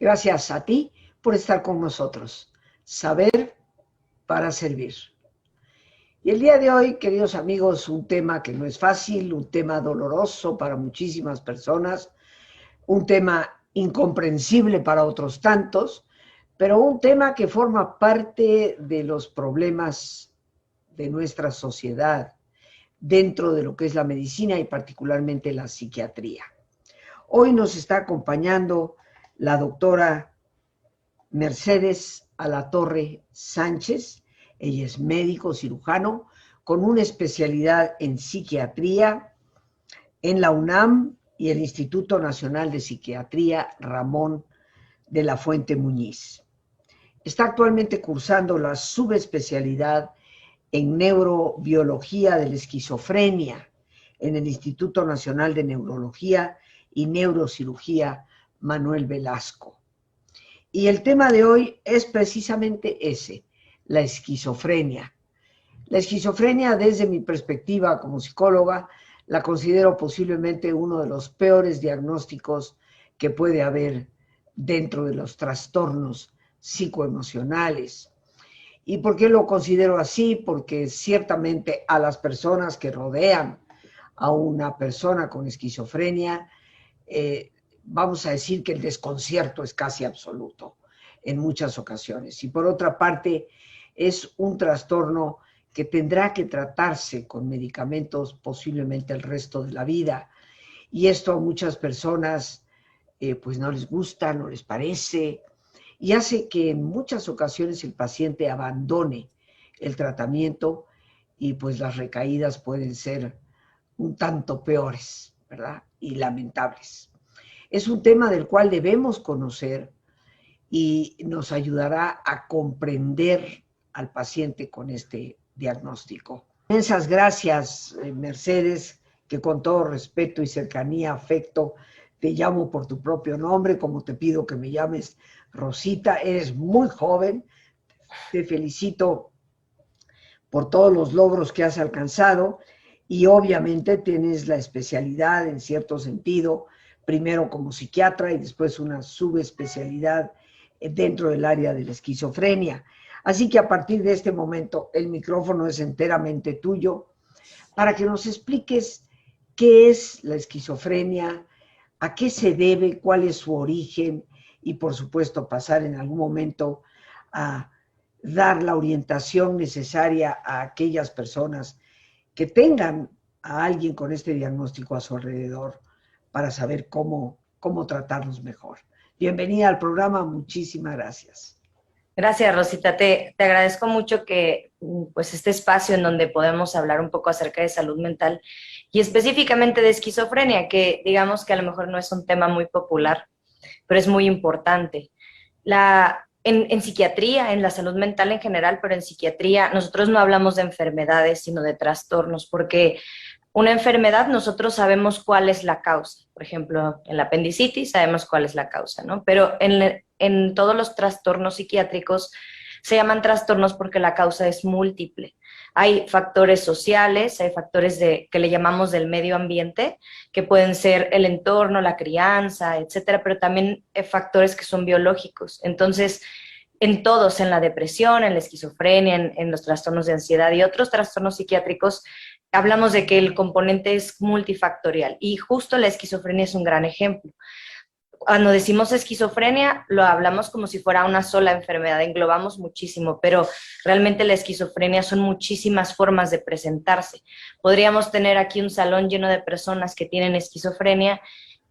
Gracias a ti por estar con nosotros. Saber para servir. Y el día de hoy, queridos amigos, un tema que no es fácil, un tema doloroso para muchísimas personas, un tema incomprensible para otros tantos, pero un tema que forma parte de los problemas de nuestra sociedad dentro de lo que es la medicina y particularmente la psiquiatría. Hoy nos está acompañando la doctora Mercedes Alatorre Sánchez. Ella es médico cirujano con una especialidad en psiquiatría en la UNAM y el Instituto Nacional de Psiquiatría Ramón de la Fuente Muñiz. Está actualmente cursando la subespecialidad en neurobiología de la esquizofrenia en el Instituto Nacional de Neurología y Neurocirugía Manuel Velasco. Y el tema de hoy es precisamente ese, la esquizofrenia. La esquizofrenia, desde mi perspectiva como psicóloga, la considero posiblemente uno de los peores diagnósticos que puede haber dentro de los trastornos psicoemocionales. ¿Y por qué lo considero así? Porque ciertamente a las personas que rodean a una persona con esquizofrenia, vamos a decir que el desconcierto es casi absoluto en muchas ocasiones. Y por otra parte, es un trastorno que tendrá que tratarse con medicamentos posiblemente el resto de la vida. Y esto a muchas personas pues no les gusta, no les parece, y hace que en muchas ocasiones el paciente abandone el tratamiento y pues las recaídas pueden ser un tanto peores, ¿verdad? Y lamentables. Es un tema del cual debemos conocer y nos ayudará a comprender al paciente con este diagnóstico. Muchas gracias, Mercedes, que con todo respeto y cercanía, afecto, te llamo por tu propio nombre, como te pido que me llames Rosita. Eres muy joven, te felicito por todos los logros que has alcanzado y obviamente tienes la especialidad en cierto sentido, primero como psiquiatra y después una subespecialidad dentro del área de la esquizofrenia. Así que a partir de este momento el micrófono es enteramente tuyo para que nos expliques qué es la esquizofrenia, a qué se debe, cuál es su origen y por supuesto pasar en algún momento a dar la orientación necesaria a aquellas personas que tengan a alguien con este diagnóstico a su alrededor para saber cómo tratarlos mejor. Bienvenida al programa, muchísimas gracias. Gracias, Rosita. Te agradezco mucho que pues este espacio en donde podemos hablar un poco acerca de salud mental y específicamente de esquizofrenia, que digamos que a lo mejor no es un tema muy popular, pero es muy importante. En psiquiatría, en la salud mental en general, pero en psiquiatría nosotros no hablamos de enfermedades, sino de trastornos, porque una enfermedad nosotros sabemos cuál es la causa. Por ejemplo, en la apendicitis sabemos cuál es la causa, ¿no? Pero en todos los trastornos psiquiátricos se llaman trastornos porque la causa es múltiple. Hay factores sociales, hay factores que le llamamos del medio ambiente, que pueden ser el entorno, la crianza, etcétera, pero también factores que son biológicos. Entonces, en todos, en la depresión, en la esquizofrenia, en los trastornos de ansiedad y otros trastornos psiquiátricos, hablamos de que el componente es multifactorial y justo la esquizofrenia es un gran ejemplo. Cuando decimos esquizofrenia, lo hablamos como si fuera una sola enfermedad, englobamos muchísimo, pero realmente la esquizofrenia son muchísimas formas de presentarse. Podríamos tener aquí un salón lleno de personas que tienen esquizofrenia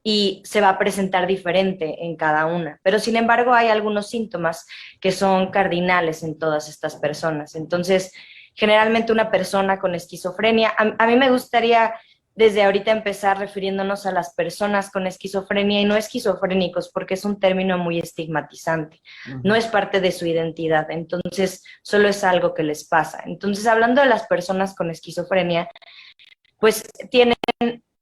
y se va a presentar diferente en cada una. Pero sin embargo hay algunos síntomas que son cardinales en todas estas personas. Entonces, generalmente una persona con esquizofrenia, a mí me gustaría desde ahorita empezar refiriéndonos a las personas con esquizofrenia y no esquizofrénicos, porque es un término muy estigmatizante. No es parte de su identidad, entonces solo es algo que les pasa. Entonces, hablando de las personas con esquizofrenia, pues tienen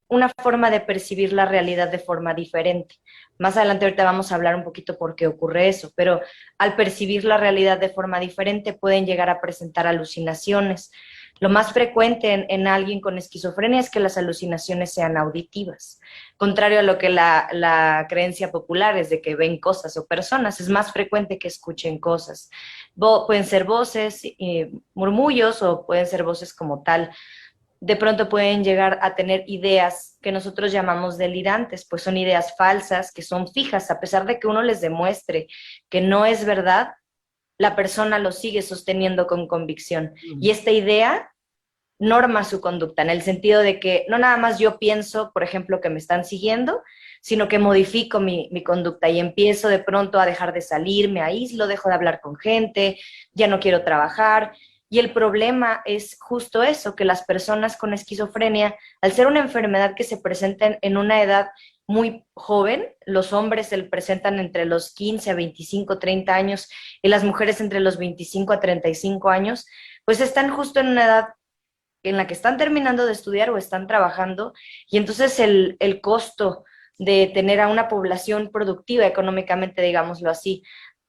una forma de percibir la realidad de forma diferente. Más adelante ahorita vamos a hablar un poquito por qué ocurre eso, pero al percibir la realidad de forma diferente pueden llegar a presentar alucinaciones. Lo más frecuente en alguien con esquizofrenia es que las alucinaciones sean auditivas. Contrario a lo que la creencia popular es de que ven cosas o personas, es más frecuente que escuchen cosas. Pueden ser voces, murmullos, o pueden ser voces como tal. De pronto pueden llegar a tener ideas que nosotros llamamos delirantes, pues son ideas falsas, que son fijas, a pesar de que uno les demuestre que no es verdad, la persona lo sigue sosteniendo con convicción. Y esta idea norma su conducta, en el sentido de que no nada más yo pienso, por ejemplo, que me están siguiendo, sino que modifico mi conducta y empiezo de pronto a dejar de salir, me aíslo, dejo de hablar con gente, ya no quiero trabajar. Y el problema es justo eso, que las personas con esquizofrenia, al ser una enfermedad que se presenta en una edad muy joven, los hombres se presentan entre los 15 a 25, 30 años y las mujeres entre los 25 a 35 años, pues están justo en una edad en la que están terminando de estudiar o están trabajando, y entonces el costo de tener a una población productiva económicamente, digámoslo así,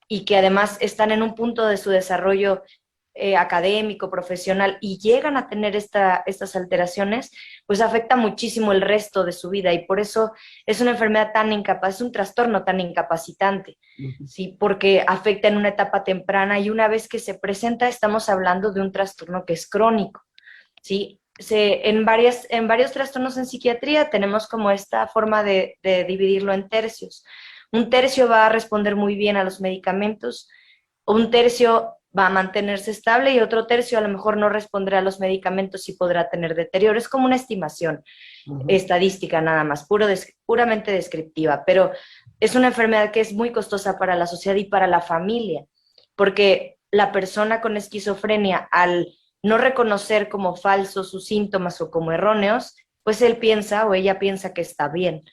y que además están en un punto de su desarrollo académico, profesional, y llegan a tener estas alteraciones, pues afecta muchísimo el resto de su vida, y por eso es una enfermedad tan incapaz, es un trastorno tan incapacitante, ¿sí? Porque afecta en una etapa temprana, y una vez que se presenta, estamos hablando de un trastorno que es crónico. ¿Sí? En varios trastornos en psiquiatría tenemos como esta forma de dividirlo en tercios. Un tercio va a responder muy bien a los medicamentos, un tercio va a mantenerse estable y otro tercio a lo mejor no responderá a los medicamentos y podrá tener deterioro. Es como una estimación estadística nada más, puramente descriptiva, pero es una enfermedad que es muy costosa para la sociedad y para la familia, porque la persona con esquizofrenia, al no reconocer como falsos sus síntomas o como erróneos, pues él piensa o ella piensa que está bien.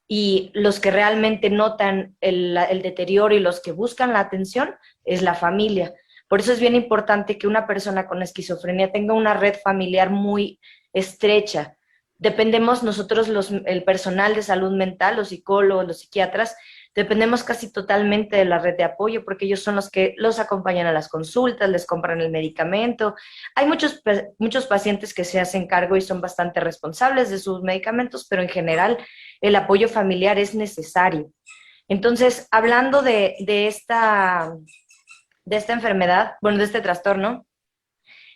Y los que realmente notan el deterioro y los que buscan la atención es la familia. Por eso es bien importante que una persona con esquizofrenia tenga una red familiar muy estrecha. Dependemos nosotros, el personal de salud mental, los psicólogos, los psiquiatras, dependemos casi totalmente de la red de apoyo, porque ellos son los que los acompañan a las consultas, les compran el medicamento. Hay muchos pacientes que se hacen cargo y son bastante responsables de sus medicamentos, pero en general el apoyo familiar es necesario. Entonces, hablando de esta enfermedad, bueno, de este trastorno,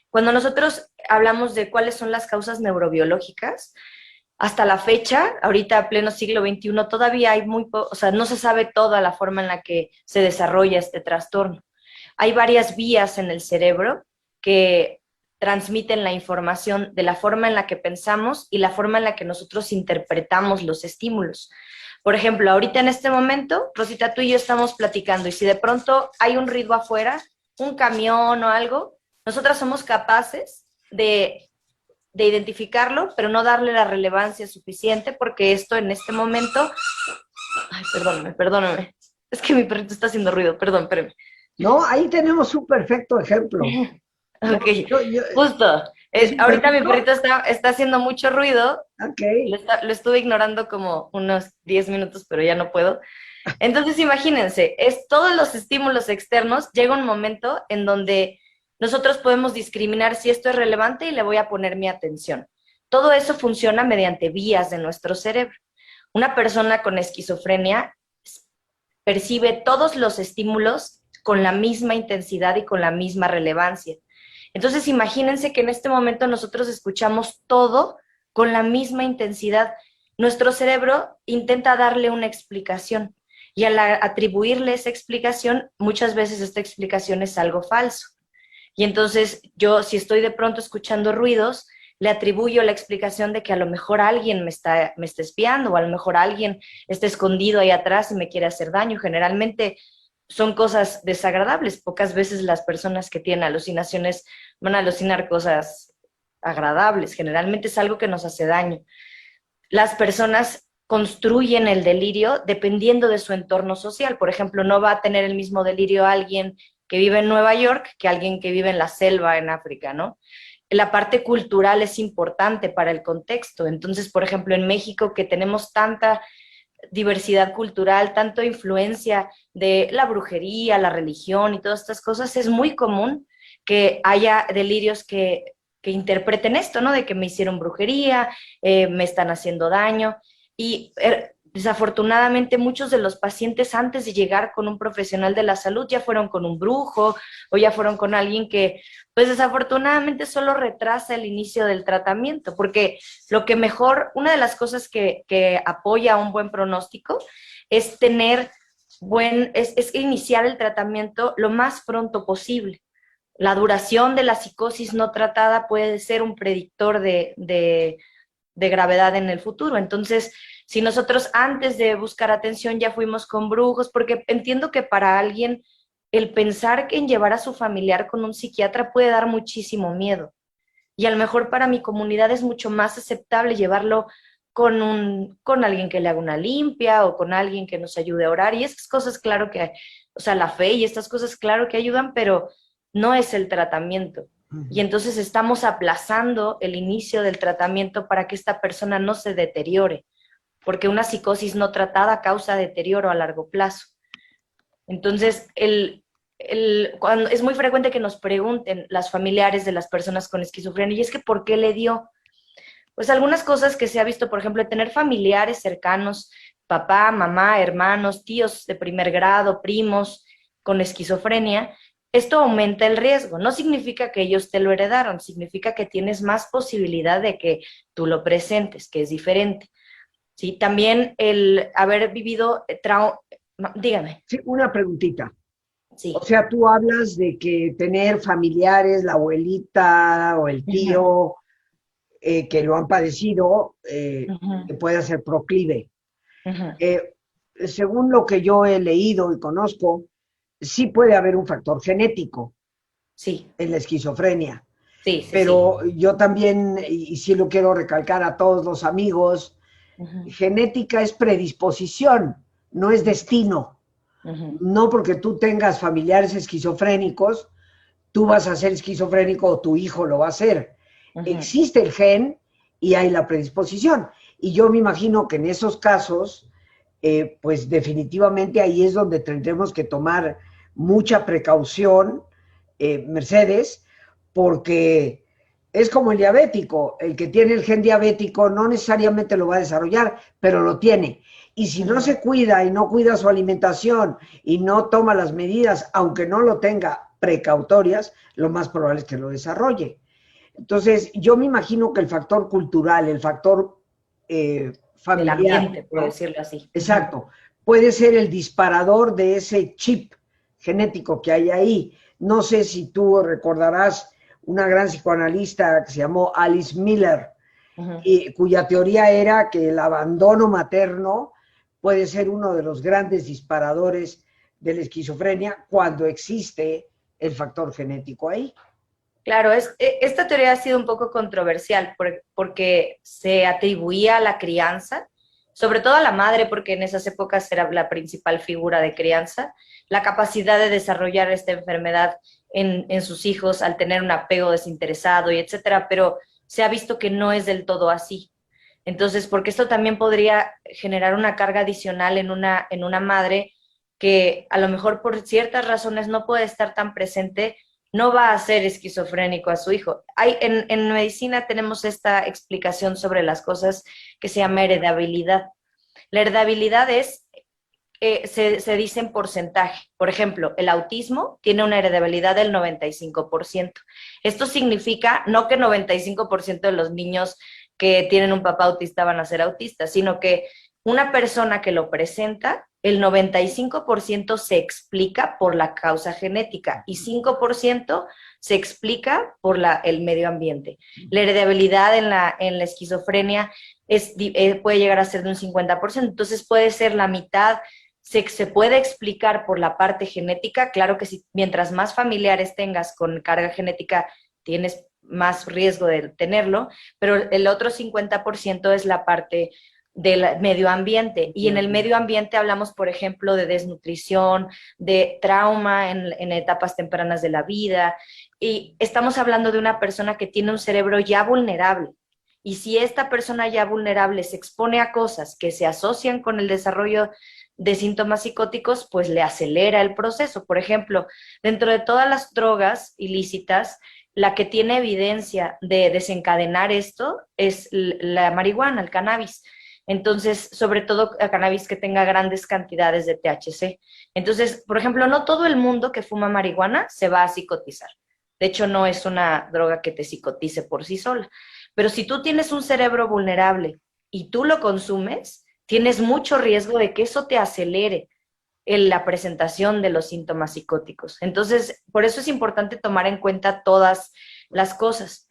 cuando nosotros hablamos de cuáles son las causas neurobiológicas, hasta la fecha, ahorita pleno siglo XXI, todavía hay o sea, no se sabe toda la forma en la que se desarrolla este trastorno. Hay varias vías en el cerebro que transmiten la información de la forma en la que pensamos y la forma en la que nosotros interpretamos los estímulos. Por ejemplo, ahorita en este momento, Rosita, tú y yo estamos platicando, y si de pronto hay un ruido afuera, un camión o algo, nosotras somos capaces de identificarlo, pero no darle la relevancia suficiente, porque esto en este momento... Ay, perdóname. Es que mi perrito está haciendo ruido, perdón, espérame. No, ahí tenemos un perfecto ejemplo. Ok, justo. Ahorita mi perrito está haciendo mucho ruido. Okay. Lo estuve ignorando como unos 10 minutos, pero ya no puedo. Entonces, imagínense, todos los estímulos externos, llega un momento en donde nosotros podemos discriminar si esto es relevante y le voy a poner mi atención. Todo eso funciona mediante vías de nuestro cerebro. Una persona con esquizofrenia percibe todos los estímulos con la misma intensidad y con la misma relevancia. Entonces, imagínense que en este momento nosotros escuchamos todo con la misma intensidad. Nuestro cerebro intenta darle una explicación, y al atribuirle esa explicación, muchas veces esta explicación es algo falso. Y entonces yo, si estoy de pronto escuchando ruidos, le atribuyo la explicación de que a lo mejor alguien me está espiando, o a lo mejor alguien está escondido ahí atrás y me quiere hacer daño. Generalmente son cosas desagradables. Pocas veces las personas que tienen alucinaciones van a alucinar cosas agradables. Generalmente es algo que nos hace daño. Las personas construyen el delirio dependiendo de su entorno social. Por ejemplo, no va a tener el mismo delirio alguien que vive en Nueva York que alguien que vive en la selva en África, ¿no? La parte cultural es importante para el contexto. Entonces, por ejemplo, en México, que tenemos tanta diversidad cultural, tanto influencia de la brujería, la religión y todas estas cosas, es muy común que haya delirios que que interpreten esto, ¿no? De que me hicieron brujería, me están haciendo daño. Y desafortunadamente muchos de los pacientes antes de llegar con un profesional de la salud ya fueron con un brujo o ya fueron con alguien que, pues desafortunadamente solo retrasa el inicio del tratamiento, porque lo que mejor, una de las cosas que apoya un buen pronóstico es tener es iniciar el tratamiento lo más pronto posible. La duración de la psicosis no tratada puede ser un predictor de gravedad en el futuro. Entonces, si nosotros antes de buscar atención ya fuimos con brujos, porque entiendo que para alguien el pensar que en llevar a su familiar con un psiquiatra puede dar muchísimo miedo. Y a lo mejor para mi comunidad es mucho más aceptable llevarlo con alguien que le haga una limpia o con alguien que nos ayude a orar. Y esas cosas, claro que, o sea, la fe y estas cosas, claro que ayudan, pero no es el tratamiento. Y entonces estamos aplazando el inicio del tratamiento para que esta persona no se deteriore, porque una psicosis no tratada causa deterioro a largo plazo. Entonces, cuando, es muy frecuente que nos pregunten las familiares de las personas con esquizofrenia, y es que ¿por qué le dio? Pues algunas cosas que se ha visto, por ejemplo, tener familiares cercanos, papá, mamá, hermanos, tíos de primer grado, primos con esquizofrenia, esto aumenta el riesgo. No significa que ellos te lo heredaron, significa que tienes más posibilidad de que tú lo presentes, que es diferente. ¿Sí? También el haber vivido dígame. Sí, una preguntita. Sí. O sea, tú hablas de que tener familiares, la abuelita o el tío que lo han padecido, que pueda ser proclive. Según lo que yo he leído y conozco, sí puede haber un factor genético Sí. en la esquizofrenia. Sí, sí, Pero sí. yo también, y sí lo quiero recalcar a todos los amigos, genética es predisposición, no es destino. No porque tú tengas familiares esquizofrénicos, tú vas a ser esquizofrénico o tu hijo lo va a ser. Existe el gen y hay la predisposición. Y yo me imagino que en esos casos, pues definitivamente ahí es donde tendremos que tomar mucha precaución, Mercedes, porque es como el diabético. El que tiene el gen diabético no necesariamente lo va a desarrollar, pero lo tiene. Y si no se cuida y no cuida su alimentación y no toma las medidas, aunque no lo tenga precautorias, lo más probable es que lo desarrolle. Entonces, yo me imagino que el factor cultural, el factor familiar, del ambiente, por ¿no? decirlo así. Exacto, puede ser el disparador de ese chip genético que hay ahí. No sé si tú recordarás una gran psicoanalista que se llamó Alice Miller, cuya teoría era que el abandono materno puede ser uno de los grandes disparadores de la esquizofrenia cuando existe el factor genético ahí. Claro, esta teoría ha sido un poco controversial porque se atribuía a la crianza, sobre todo a la madre, porque en esas épocas era la principal figura de crianza, la capacidad de desarrollar esta enfermedad en sus hijos al tener un apego desinteresado y etcétera, pero se ha visto que no es del todo así. Entonces, porque esto también podría generar una carga adicional en una madre que a lo mejor por ciertas razones no puede estar tan presente, no va a ser esquizofrénico a su hijo. En medicina tenemos esta explicación sobre las cosas que se llama heredabilidad. La heredabilidad se dice en porcentaje. Por ejemplo, el autismo tiene una heredabilidad del 95%. Esto significa no que 95% de los niños que tienen un papá autista van a ser autistas, sino que una persona que lo presenta, el 95% se explica por la causa genética y 5% se explica por el medio ambiente. La heredabilidad en la esquizofrenia puede llegar a ser de un 50%, entonces puede ser la mitad. Se puede explicar por la parte genética, claro que si mientras más familiares tengas con carga genética, tienes más riesgo de tenerlo, pero el otro 50% es la parte del medio ambiente. Y en el medio ambiente hablamos, por ejemplo, de desnutrición, de trauma en etapas tempranas de la vida, y estamos hablando de una persona que tiene un cerebro ya vulnerable. Y si esta persona ya vulnerable se expone a cosas que se asocian con el desarrollo de síntomas psicóticos, pues le acelera el proceso. Por ejemplo, dentro de todas las drogas ilícitas, la que tiene evidencia de desencadenar esto es la marihuana, el cannabis. Entonces, sobre todo el cannabis que tenga grandes cantidades de THC. Entonces, por ejemplo, no todo el mundo que fuma marihuana se va a psicotizar. De hecho, no es una droga que te psicotice por sí sola. Pero si tú tienes un cerebro vulnerable y tú lo consumes, tienes mucho riesgo de que eso te acelere en la presentación de los síntomas psicóticos. Entonces, por eso es importante tomar en cuenta todas las cosas.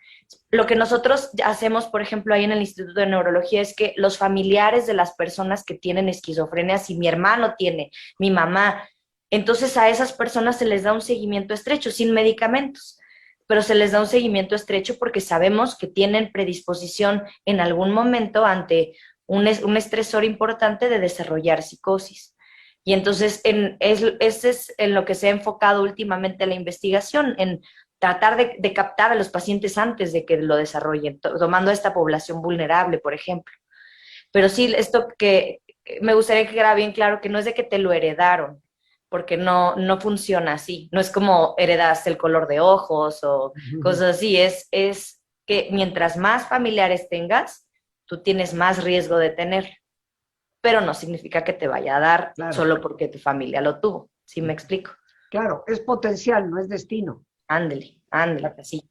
Lo que nosotros hacemos, por ejemplo, ahí en el Instituto de Neurología es que los familiares de las personas que tienen esquizofrenia, si mi hermano tiene, mi mamá, entonces a esas personas se les da un seguimiento estrecho, sin medicamentos, pero se les da un seguimiento estrecho porque sabemos que tienen predisposición en algún momento ante un estresor importante de desarrollar psicosis. Y entonces ese es en lo que se ha enfocado últimamente la investigación, en tratar de captar a los pacientes antes de que lo desarrollen, tomando a esta población vulnerable, por ejemplo. Pero sí, esto que me gustaría que quedara bien claro, que no es de que te lo heredaron, porque no funciona así. No es como heredas el color de ojos o cosas así. Es que mientras más familiares tengas, tú tienes más riesgo de tener. Pero no significa que te vaya a dar solo porque tu familia lo tuvo. ¿Sí me explico? Claro, es potencial, no es destino. Ándele, así.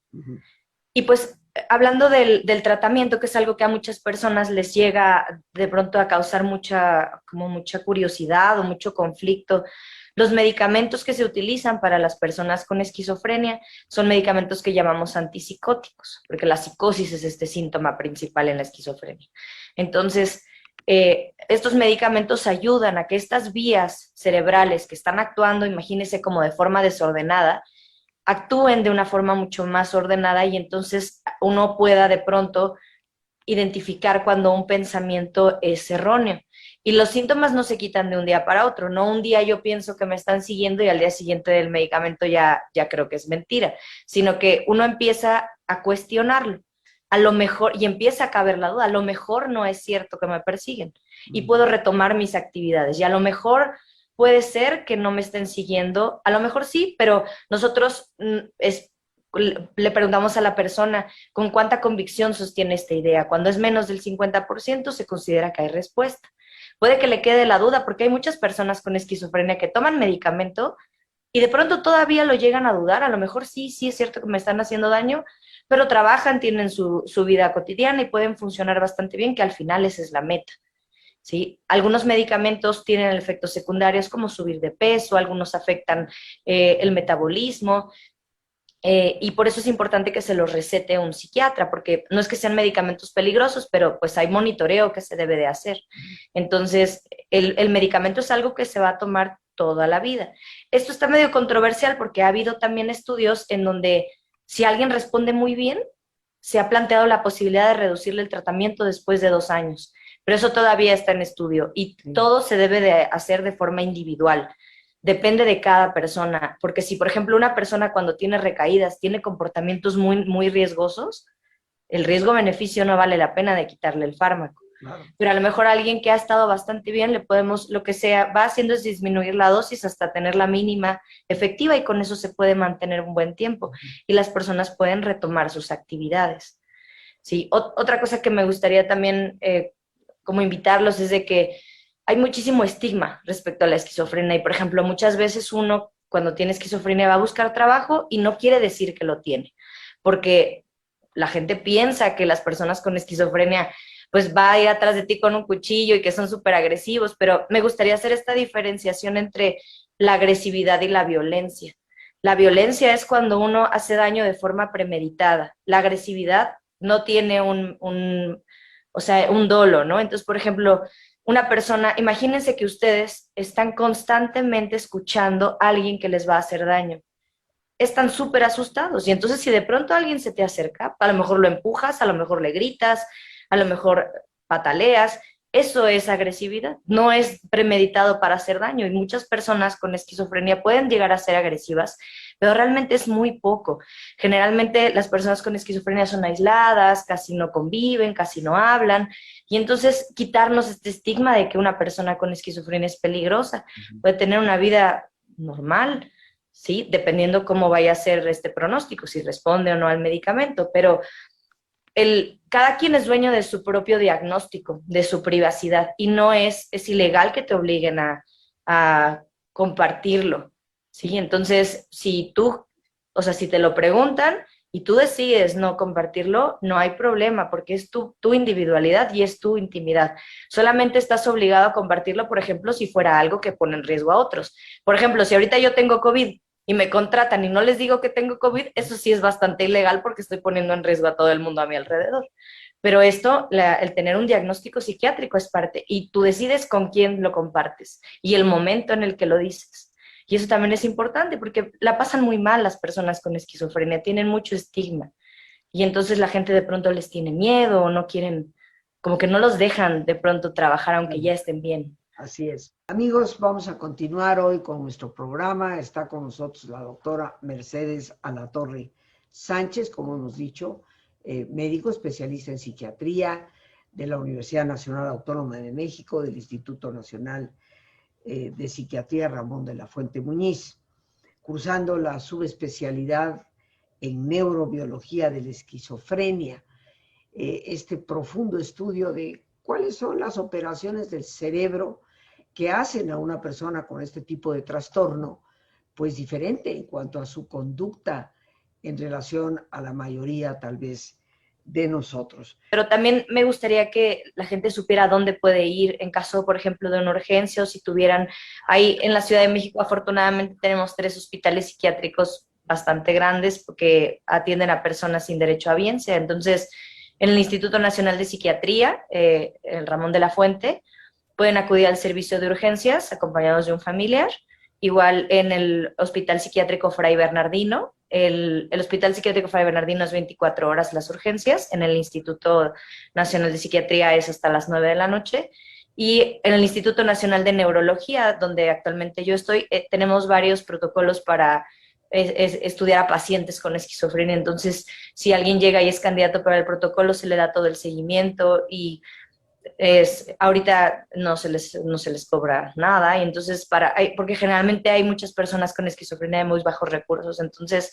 Y pues hablando del tratamiento, que es algo que a muchas personas les llega de pronto a causar mucha curiosidad o mucho conflicto, los medicamentos que se utilizan para las personas con esquizofrenia son medicamentos que llamamos antipsicóticos, porque la psicosis es este síntoma principal en la esquizofrenia. Entonces, estos medicamentos ayudan a que estas vías cerebrales que están actuando, imagínense como de forma desordenada, actúen de una forma mucho más ordenada y entonces uno pueda de pronto identificar cuando un pensamiento es erróneo. Y los síntomas no se quitan de un día para otro, no un día yo pienso que me están siguiendo y al día siguiente del medicamento ya creo que es mentira, sino que uno empieza a cuestionarlo, a lo mejor, y empieza a caber la duda, a lo mejor no es cierto que me persiguen y puedo retomar mis actividades y a lo mejor puede ser que no me estén siguiendo, a lo mejor sí, pero nosotros le preguntamos a la persona con cuánta convicción sostiene esta idea. Cuando es menos del 50%, se considera que hay respuesta. Puede que le quede la duda, porque hay muchas personas con esquizofrenia que toman medicamento y de pronto todavía lo llegan a dudar. A lo mejor sí es cierto que me están haciendo daño, pero trabajan, tienen su vida cotidiana y pueden funcionar bastante bien, que al final esa es la meta. ¿Sí? Algunos medicamentos tienen efectos secundarios como subir de peso, algunos afectan el metabolismo, y por eso es importante que se los recete un psiquiatra, porque no es que sean medicamentos peligrosos, pero pues hay monitoreo que se debe de hacer. Entonces, el medicamento es algo que se va a tomar toda la vida. Esto está medio controversial porque ha habido también estudios en donde si alguien responde muy bien, se ha planteado la posibilidad de reducirle el tratamiento después de 2 años, pero eso todavía está en estudio y todo se debe de hacer de forma individual. Depende de cada persona, porque si, por ejemplo, una persona cuando tiene recaídas tiene comportamientos muy riesgosos, el riesgo-beneficio no vale la pena de quitarle el fármaco. Claro. Pero a lo mejor a alguien que ha estado bastante bien, le podemos, lo que sea, va haciendo es disminuir la dosis hasta tener la mínima efectiva y con eso se puede mantener un buen tiempo y las personas pueden retomar sus actividades. Sí, otra cosa que me gustaría también como invitarlos es de que hay muchísimo estigma respecto a la esquizofrenia y, por ejemplo, muchas veces uno cuando tiene esquizofrenia va a buscar trabajo y no quiere decir que lo tiene, porque la gente piensa que las personas con esquizofrenia pues va a ir atrás de ti con un cuchillo y que son súper agresivos, pero me gustaría hacer esta diferenciación entre la agresividad y la violencia. La violencia es cuando uno hace daño de forma premeditada. La agresividad no tiene un dolo, ¿no? Entonces, por ejemplo, una persona, imagínense que ustedes están constantemente escuchando a alguien que les va a hacer daño. Están súper asustados y entonces si de pronto alguien se te acerca, a lo mejor lo empujas, a lo mejor le gritas, a lo mejor pataleas, eso es agresividad, no es premeditado para hacer daño y muchas personas con esquizofrenia pueden llegar a ser agresivas, pero realmente es muy poco. Generalmente las personas con esquizofrenia son aisladas, casi no conviven, casi no hablan y entonces quitarnos este estigma de que una persona con esquizofrenia es peligrosa, puede tener una vida normal, ¿sí? Dependiendo cómo vaya a ser este pronóstico, si responde o no al medicamento, pero cada quien es dueño de su propio diagnóstico, de su privacidad, y no es ilegal que te obliguen a compartirlo, ¿sí? Entonces, si tú, o sea, si te lo preguntan y tú decides no compartirlo, no hay problema, porque es tu individualidad y es tu intimidad. Solamente estás obligado a compartirlo, por ejemplo, si fuera algo que pone en riesgo a otros. Por ejemplo, si ahorita yo tengo COVID y me contratan y no les digo que tengo COVID, eso sí es bastante ilegal porque estoy poniendo en riesgo a todo el mundo a mi alrededor. Pero esto, el tener un diagnóstico psiquiátrico es parte, y tú decides con quién lo compartes y el momento en el que lo dices. Y eso también es importante porque la pasan muy mal las personas con esquizofrenia, tienen mucho estigma. Y entonces la gente de pronto les tiene miedo o no quieren, como que no los dejan de pronto trabajar aunque ya estén bien. Así es. Amigos, vamos a continuar hoy con nuestro programa. Está con nosotros la doctora Mercedes Alatorre Sánchez, como hemos dicho, médico especialista en psiquiatría de la Universidad Nacional Autónoma de México, del Instituto Nacional de Psiquiatría Ramón de la Fuente Muñiz, cursando la subespecialidad en neurobiología de la esquizofrenia, este profundo estudio de cuáles son las operaciones del cerebro que hacen a una persona con este tipo de trastorno, pues diferente en cuanto a su conducta en relación a la mayoría, tal vez, de nosotros. Pero también me gustaría que la gente supiera dónde puede ir en caso, por ejemplo, de una urgencia, o si tuvieran, ahí en la Ciudad de México afortunadamente tenemos 3 hospitales psiquiátricos bastante grandes que atienden a personas sin derecho a biencia. Entonces, en el Instituto Nacional de Psiquiatría, el Ramón de la Fuente, pueden acudir al servicio de urgencias acompañados de un familiar. Igual en el Hospital Psiquiátrico Fray Bernardino, el Hospital Psiquiátrico Fray Bernardino es 24 horas las urgencias, en el Instituto Nacional de Psiquiatría es hasta las 9 de la noche, y en el Instituto Nacional de Neurología, donde actualmente yo estoy, tenemos varios protocolos para estudiar a pacientes con esquizofrenia. Entonces, si alguien llega y es candidato para el protocolo, se le da todo el seguimiento, y ahorita no se les cobra nada, y entonces porque generalmente hay muchas personas con esquizofrenia de muy bajos recursos. Entonces,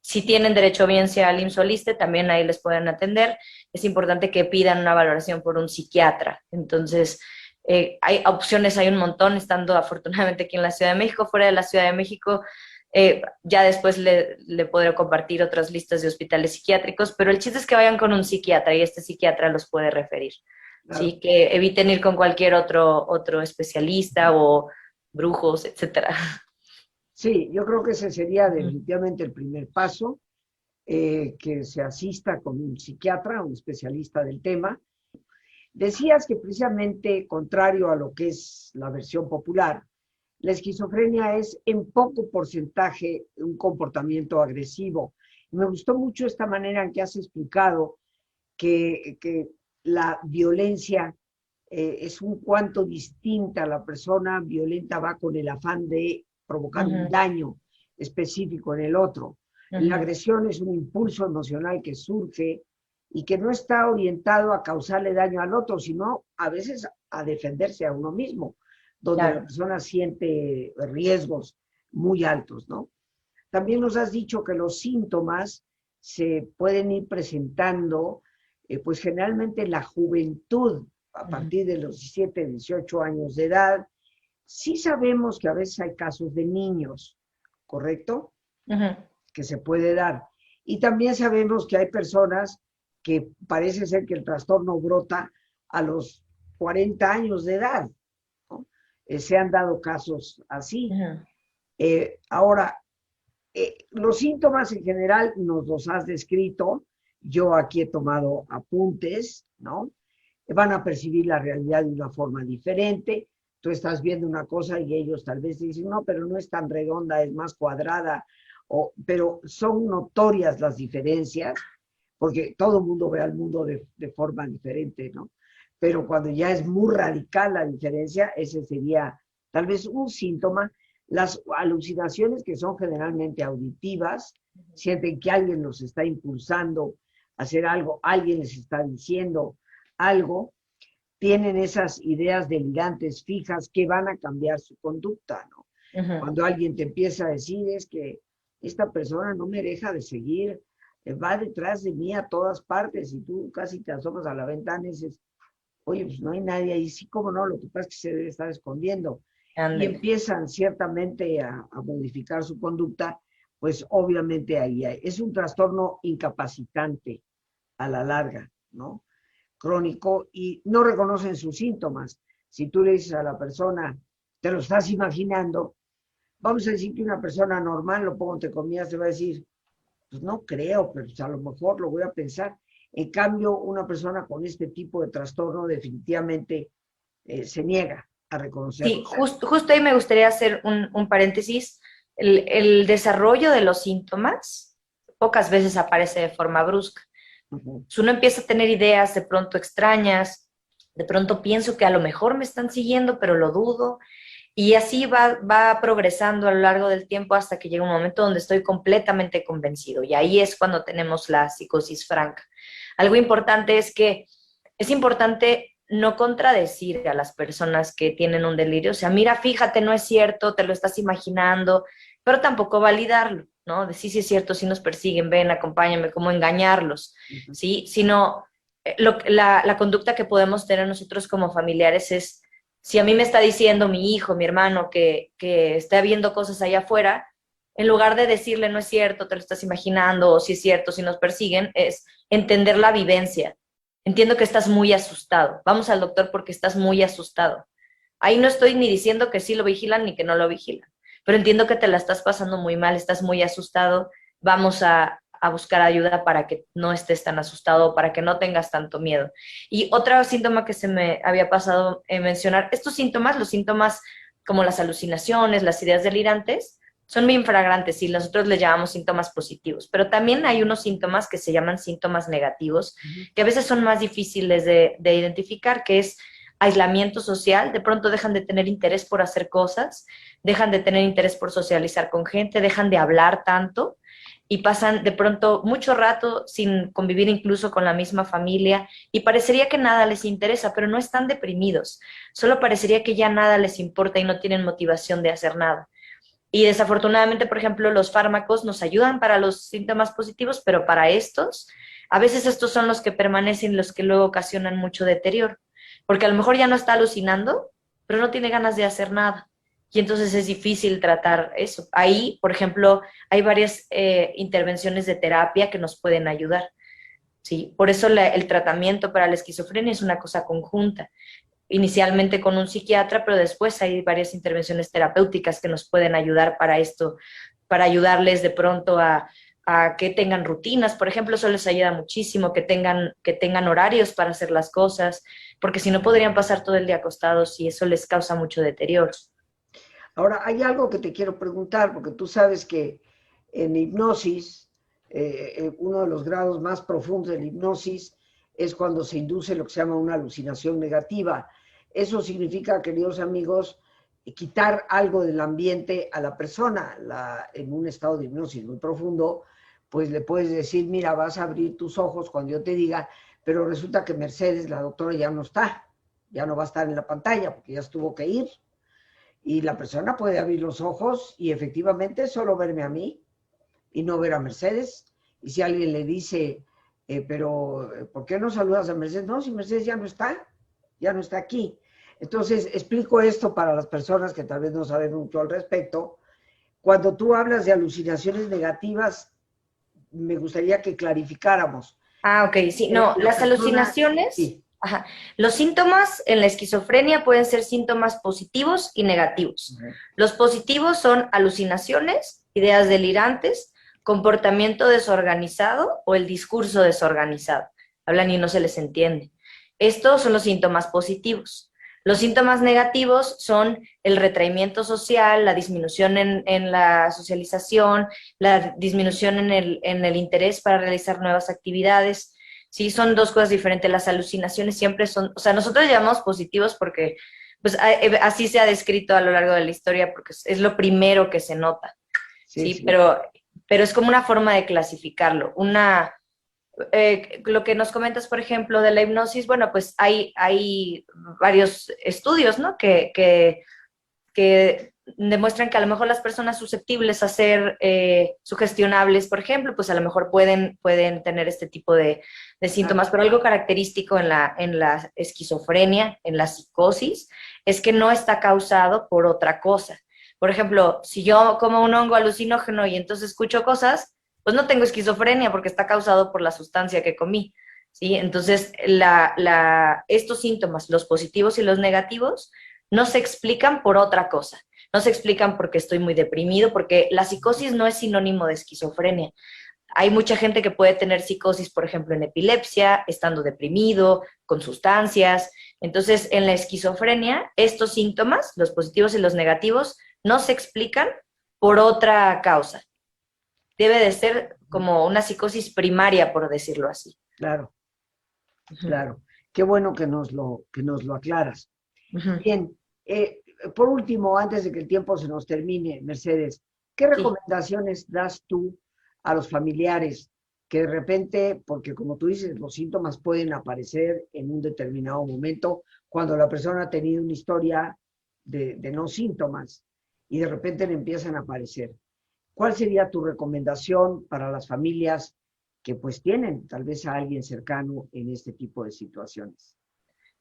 si tienen derecho a audiencia al IMSS o al ISSSTE, también ahí les pueden atender. Es importante que pidan una valoración por un psiquiatra. Entonces, hay opciones, hay un montón, estando afortunadamente aquí en la Ciudad de México. Fuera de la Ciudad de México, ya después le podré compartir otras listas de hospitales psiquiátricos, pero el chiste es que vayan con un psiquiatra y este psiquiatra los puede referir. Claro. Sí, que eviten ir con cualquier otro especialista o brujos, etcétera. Sí, yo creo que ese sería definitivamente el primer paso, que se asista con un psiquiatra, un especialista del tema. Decías que precisamente, contrario a lo que es la versión popular, la esquizofrenia es en poco porcentaje un comportamiento agresivo. Me gustó mucho esta manera en que has explicado que la violencia es un cuanto distinta. La persona violenta va con el afán de provocar un daño específico en el otro. La agresión es un impulso emocional que surge y que no está orientado a causarle daño al otro, sino a veces a defenderse a uno mismo, donde la persona siente riesgos muy altos, ¿no? También nos has dicho que los síntomas se pueden ir presentando, pues generalmente en la juventud, a partir de los 17, 18 años de edad. Sí sabemos que a veces hay casos de niños, ¿correcto? Que se puede dar. Y también sabemos que hay personas que parece ser que el trastorno brota a los 40 años de edad, ¿no? Se han dado casos así. Ahora, los síntomas en general nos los has descrito. Yo aquí he tomado apuntes, ¿no? Van a percibir la realidad de una forma diferente. Tú estás viendo una cosa y ellos tal vez dicen, no, pero no es tan redonda, es más cuadrada. Pero son notorias las diferencias, porque todo el mundo ve al mundo de forma diferente, ¿no? Pero cuando ya es muy radical la diferencia, ese sería tal vez un síntoma. Las alucinaciones, que son generalmente auditivas, sienten que alguien los está impulsando a hacer algo, alguien les está diciendo algo, tienen esas ideas delirantes fijas que van a cambiar su conducta, ¿no? Cuando alguien te empieza a decir es que esta persona no me deja de seguir, va detrás de mí a todas partes y tú casi te asomas a la ventana y dices, oye, pues no hay nadie ahí, sí, cómo no, lo que pasa es que se debe estar escondiendo. Y Ándale. empiezan ciertamente a modificar su conducta, pues obviamente es un trastorno incapacitante a la larga, ¿no? Crónico y no reconocen sus síntomas. Si tú le dices a la persona, te lo estás imaginando, vamos a decir que una persona normal, lo pongo entre comillas, te va a decir, pues no creo, pero pues a lo mejor lo voy a pensar. En cambio, una persona con este tipo de trastorno definitivamente se niega a Sí, reconocerlo. justo ahí me gustaría hacer un paréntesis. El desarrollo de los síntomas pocas veces aparece de forma brusca. Uh -huh. Pues uno empieza a tener ideas de pronto extrañas, de pronto pienso que a lo mejor me están siguiendo, pero lo dudo, y así va progresando a lo largo del tiempo hasta que llega un momento donde estoy completamente convencido, y ahí es cuando tenemos la psicosis franca. Algo importante es que es importante no contradecir a las personas que tienen un delirio, o sea, mira, fíjate, no es cierto, te lo estás imaginando, pero tampoco validarlo, ¿no? De sí, sí es cierto, sí nos persiguen, ven, acompáñame, como engañarlos, ¿sí? Sino la conducta que podemos tener nosotros como familiares es, si a mí me está diciendo mi hijo, mi hermano, que está viendo cosas allá afuera, en lugar de decirle no es cierto, te lo estás imaginando, o si es cierto, si nos persiguen, es entender la vivencia. Entiendo que estás muy asustado. Vamos al doctor porque estás muy asustado. Ahí no estoy ni diciendo que sí lo vigilan ni que no lo vigilan, pero entiendo que te la estás pasando muy mal, estás muy asustado. Vamos a buscar ayuda para que no estés tan asustado, para que no tengas tanto miedo. Y otro síntoma que se me había pasado mencionar, estos síntomas, los síntomas como las alucinaciones, las ideas delirantes, son muy infragrantes y nosotros les llamamos síntomas positivos, pero también hay unos síntomas que se llaman síntomas negativos, que a veces son más difíciles de identificar, que es aislamiento social, de pronto dejan de tener interés por hacer cosas, dejan de tener interés por socializar con gente, dejan de hablar tanto y pasan de pronto mucho rato sin convivir incluso con la misma familia y parecería que nada les interesa, pero no están deprimidos, solo parecería que ya nada les importa y no tienen motivación de hacer nada. Y desafortunadamente, por ejemplo, los fármacos nos ayudan para los síntomas positivos, pero para estos, a veces estos son los que permanecen, los que luego ocasionan mucho deterioro, porque a lo mejor ya no está alucinando, pero no tiene ganas de hacer nada. Y entonces es difícil tratar eso. Ahí, por ejemplo, hay varias intervenciones de terapia que nos pueden ayudar. ¿Sí? Por eso el tratamiento para la esquizofrenia es una cosa conjunta, inicialmente con un psiquiatra, pero después hay varias intervenciones terapéuticas que nos pueden ayudar para esto, para ayudarles de pronto a que tengan rutinas, por ejemplo, eso les ayuda muchísimo, que tengan horarios para hacer las cosas, porque si no podrían pasar todo el día acostados y eso les causa mucho deterioro. Ahora, hay algo que te quiero preguntar, porque tú sabes que en hipnosis, uno de los grados más profundos de la hipnosis es cuando se induce lo que se llama una alucinación negativa. Eso significa, queridos amigos, quitar algo del ambiente a la persona. En un estado de hipnosis muy profundo, pues le puedes decir, mira, vas a abrir tus ojos cuando yo te diga, pero resulta que Mercedes, la doctora, ya no está, ya no va a estar en la pantalla porque ya estuvo que ir. Y la persona puede abrir los ojos y efectivamente solo verme a mí y no ver a Mercedes. Y si alguien le dice, pero ¿por qué no saludas a Mercedes? No, si Mercedes ya no está aquí. Entonces, explico esto para las personas que tal vez no saben mucho al respecto. Cuando tú hablas de alucinaciones negativas, me gustaría que clarificáramos. Ah, ok, sí, no, La las persona, alucinaciones, sí. ajá, los síntomas en la esquizofrenia pueden ser síntomas positivos y negativos. Los positivos son alucinaciones, ideas delirantes, comportamiento desorganizado o el discurso desorganizado. Hablan y no se les entiende. Estos son los síntomas positivos. Los síntomas negativos son el retraimiento social, la disminución en la socialización, la disminución en el interés para realizar nuevas actividades. Sí, son dos cosas diferentes. Las alucinaciones siempre son, o sea, nosotros llamamos positivos porque pues así se ha descrito a lo largo de la historia porque es lo primero que se nota, Sí, ¿sí? sí. Pero es como una forma de clasificarlo. Lo que nos comentas, por ejemplo, de la hipnosis, bueno, pues hay varios estudios, ¿no? Que demuestran que a lo mejor las personas susceptibles a ser sugestionables, por ejemplo, pues a lo mejor pueden tener este tipo de síntomas, pero algo característico en la esquizofrenia, en la psicosis, es que no está causado por otra cosa. Por ejemplo, si yo como un hongo alucinógeno y entonces escucho cosas, pues no tengo esquizofrenia porque está causado por la sustancia que comí, ¿sí? Entonces, estos síntomas, los positivos y los negativos, no se explican por otra cosa. No se explican porque estoy muy deprimido, porque la psicosis no es sinónimo de esquizofrenia. Hay mucha gente que puede tener psicosis, por ejemplo, en epilepsia, estando deprimido, con sustancias. Entonces, en la esquizofrenia, estos síntomas, los positivos y los negativos, no se explican por otra causa. Debe de ser como una psicosis primaria, por decirlo así. Claro, claro. Qué bueno que nos lo aclaras. Bien, por último, antes de que el tiempo se nos termine, Mercedes, ¿qué recomendaciones das tú a los familiares que de repente, porque como tú dices, los síntomas pueden aparecer en un determinado momento cuando la persona ha tenido una historia de no síntomas y de repente le empiezan a aparecer? ¿Cuál sería tu recomendación para las familias que pues tienen tal vez a alguien cercano en este tipo de situaciones?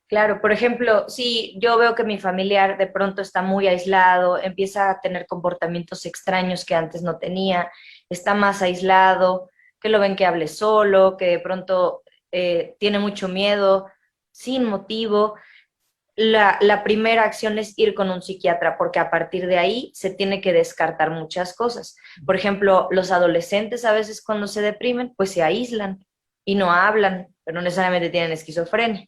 Claro, por ejemplo, si yo veo que mi familiar de pronto está muy aislado, empieza a tener comportamientos extraños que antes no tenía, está más aislado, que lo ven que hable solo, que de pronto tiene mucho miedo, sin motivo, la primera acción es ir con un psiquiatra, porque a partir de ahí se tiene que descartar muchas cosas. Por ejemplo, los adolescentes a veces cuando se deprimen, pues se aíslan y no hablan, pero no necesariamente tienen esquizofrenia,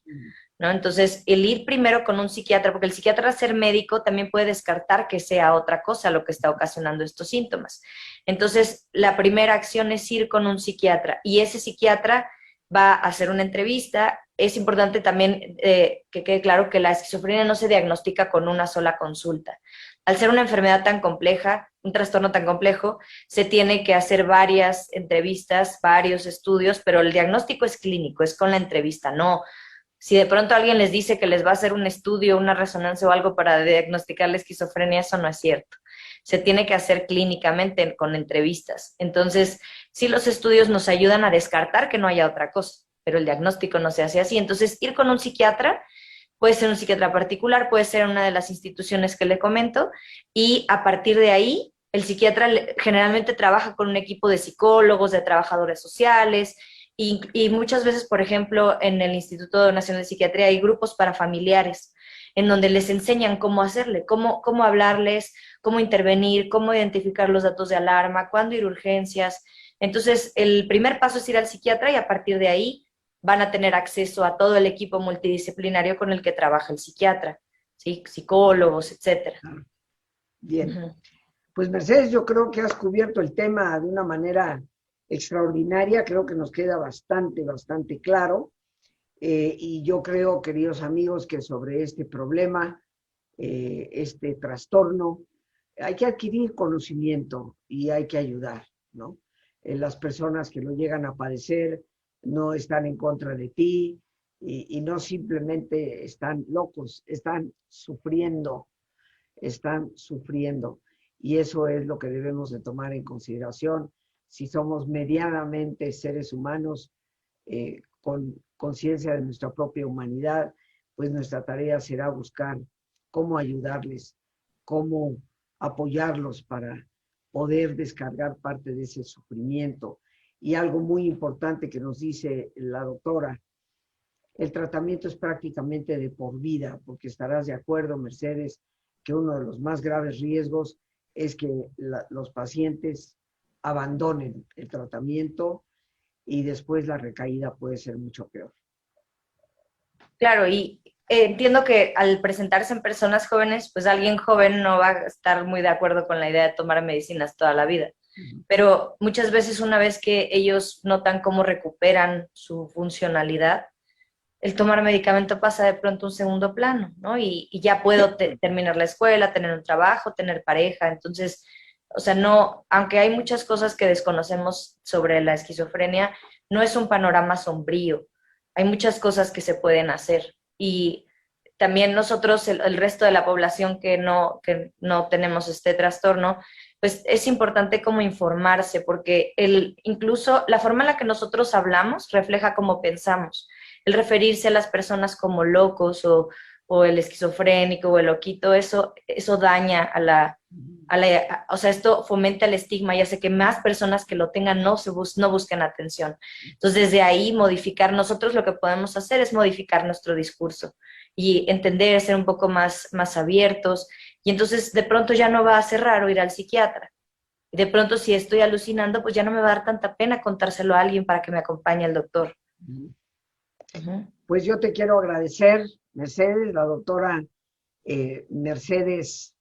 ¿no? Entonces, el ir primero con un psiquiatra, porque el psiquiatra, al ser médico, también puede descartar que sea otra cosa lo que está ocasionando estos síntomas. Entonces, la primera acción es ir con un psiquiatra y ese psiquiatra va a hacer una entrevista. Es importante también que quede claro que la esquizofrenia no se diagnostica con una sola consulta. Al ser una enfermedad tan compleja, un trastorno tan complejo, se tiene que hacer varias entrevistas, varios estudios, pero el diagnóstico es clínico, es con la entrevista, no. Si de pronto alguien les dice que les va a hacer un estudio, una resonancia o algo para diagnosticar la esquizofrenia, eso no es cierto. Se tiene que hacer clínicamente con entrevistas. Entonces, sí, los estudios nos ayudan a descartar que no haya otra cosa, pero el diagnóstico no se hace así. Entonces, ir con un psiquiatra, puede ser un psiquiatra particular, puede ser una de las instituciones que le comento, y a partir de ahí, el psiquiatra generalmente trabaja con un equipo de psicólogos, de trabajadores sociales, y muchas veces, por ejemplo, en el Instituto Nacional de Psiquiatría hay grupos para familiares en donde les enseñan cómo hacerle, cómo hablarles, cómo intervenir, cómo identificar los datos de alarma, cuándo ir a urgencias. Entonces, el primer paso es ir al psiquiatra y a partir de ahí van a tener acceso a todo el equipo multidisciplinario con el que trabaja el psiquiatra, ¿sí? Psicólogos, etcétera. Bien. Pues Mercedes, yo creo que has cubierto el tema de una manera extraordinaria, creo que nos queda bastante claro. Y yo creo, queridos amigos, que sobre este problema, este trastorno, hay que adquirir conocimiento y hay que ayudar, ¿no? Las personas que lo llegan a padecer no están en contra de ti y no simplemente están locos, están sufriendo. Y eso es lo que debemos de tomar en consideración si somos medianamente seres humanos con conciencia de nuestra propia humanidad, pues nuestra tarea será buscar cómo ayudarles, cómo apoyarlos para poder descargar parte de ese sufrimiento. Y algo muy importante que nos dice la doctora, el tratamiento es prácticamente de por vida, porque estarás de acuerdo, Mercedes, que uno de los más graves riesgos es que los pacientes abandonen el tratamiento y después la recaída puede ser mucho peor. Claro, y entiendo que al presentarse en personas jóvenes, pues alguien joven no va a estar muy de acuerdo con la idea de tomar medicinas toda la vida. Pero muchas veces una vez que ellos notan cómo recuperan su funcionalidad, el tomar medicamento pasa de pronto a un segundo plano, ¿no? Y ya puedo terminar la escuela, tener un trabajo, tener pareja. Entonces, o sea, no, aunque hay muchas cosas que desconocemos sobre la esquizofrenia, no es un panorama sombrío. Hay muchas cosas que se pueden hacer. Y también nosotros, el resto de la población que no tenemos este trastorno, pues es importante como informarse, porque incluso la forma en la que nosotros hablamos refleja cómo pensamos. El referirse a las personas como locos o el esquizofrénico o el loquito, eso daña o sea, esto fomenta el estigma y hace que más personas que lo tengan no busquen atención. Entonces, desde ahí modificar, nosotros lo que podemos hacer es modificar nuestro discurso y entender, ser un poco más abiertos, y entonces de pronto ya no va a ser raro ir al psiquiatra. Y de pronto si estoy alucinando, pues ya no me va a dar tanta pena contárselo a alguien para que me acompañe el doctor. Pues yo te quiero agradecer, Mercedes, la doctora Mercedes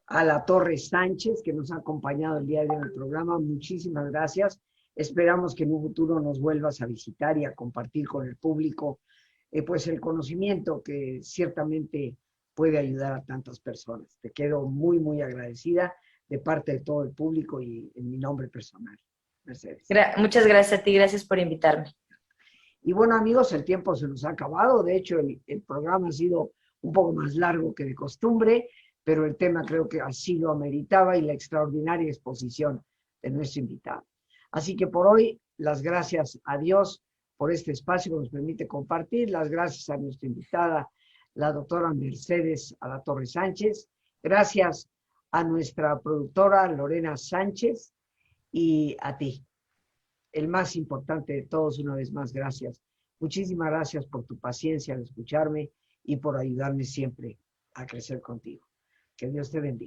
Alatorre Sánchez, que nos ha acompañado el día de hoy en el programa. Muchísimas gracias. Esperamos que en un futuro nos vuelvas a visitar y a compartir con el público pues el conocimiento que ciertamente puede ayudar a tantas personas. Te quedo muy, muy agradecida de parte de todo el público y en mi nombre personal. Mercedes. Muchas gracias a ti, gracias por invitarme. Y bueno, amigos, el tiempo se nos ha acabado. De hecho, el programa ha sido un poco más largo que de costumbre, pero el tema creo que así lo ameritaba y la extraordinaria exposición de nuestro invitado. Así que por hoy, las gracias a Dios por este espacio que nos permite compartir, las gracias a nuestra invitada, la doctora Mercedes Alatorre Sánchez, gracias a nuestra productora Lorena Sánchez y a ti, el más importante de todos, una vez más, gracias. Muchísimas gracias por tu paciencia al escucharme y por ayudarme siempre a crecer contigo. Que Dios te bendiga.